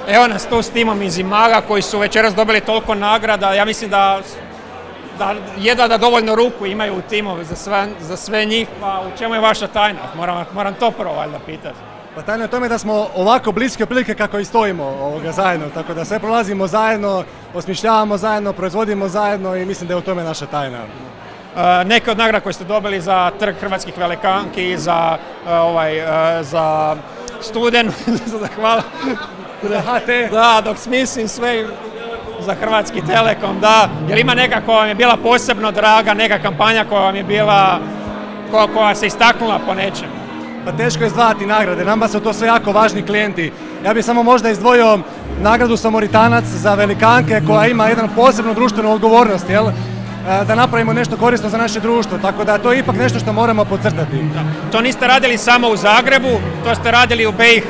Evo nas tu s timom iz Imaga koji su večeras dobili toliko nagrada. Ja mislim da jedva da dovoljno ruku imaju u timu za sve njih. Pa u čemu je vaša tajna? Moram to prvo valjda pitati. Pa tajna je tome da smo ovako bliski otprilike kako i stojimo zajedno, tako da sve prolazimo zajedno, osmišljavamo zajedno, proizvodimo zajedno i mislim da je u tome naša tajna. Neke od nagrada koje ste dobili za Trg hrvatskih velikanki, za Studenu, hvala. Za HT. Da, dok smislim sve za Hrvatski Telekom, da. Jer ima neka koja vam je bila posebno draga, neka kampanja koja vam je bila, koja se istaknula po nečem? Pa teško je izdvajati nagrade, nama su to sve jako važni klijenti. Ja bih samo možda izdvojio nagradu Samaritanac za velikanke koja ima jedan posebnu društvenu odgovornost, jel? Da napravimo nešto korisno za naše društvo, tako da to je ipak nešto što moramo podcrtati. Da. To niste radili samo u Zagrebu, to ste radili u BiH,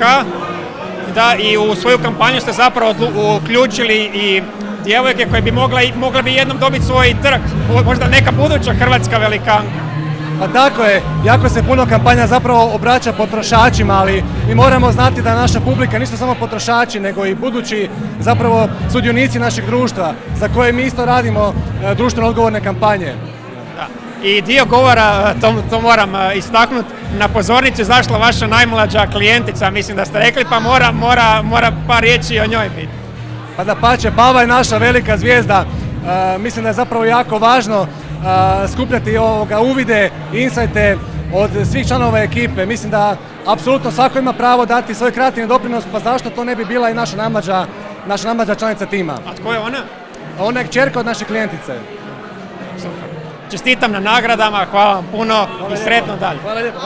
da, i u svoju kampanju ste zapravo uključili i djevojke koje bi mogle bi jednom dobiti svoj trg, možda neka buduća hrvatska velikanka. Pa tako je, jako se puno kampanja zapravo obraća potrošačima, ali mi moramo znati da naša publika nisu samo potrošači, nego i budući zapravo sudionici našeg društva, za koje mi isto radimo društveno odgovorne kampanje. Da. I dio govora, to moram istaknuti, na pozornicu je zašla vaša najmlađa klijentica, mislim da ste rekli, pa mora par riječi o njoj biti. Pa dapače, Pava je naša velika zvijezda, mislim da je zapravo jako važno skupljati uvide, insajte od svih članova ekipe. Mislim da apsolutno svako ima pravo dati svoj kreativni doprinos, pa zašto to ne bi bila i naša najmlađa članica tima. A tko je ona? Ona je kćerka od naše klijentice. Super. Čestitam na nagradama, hvala vam puno i sretno dalje. Hvala lijepo.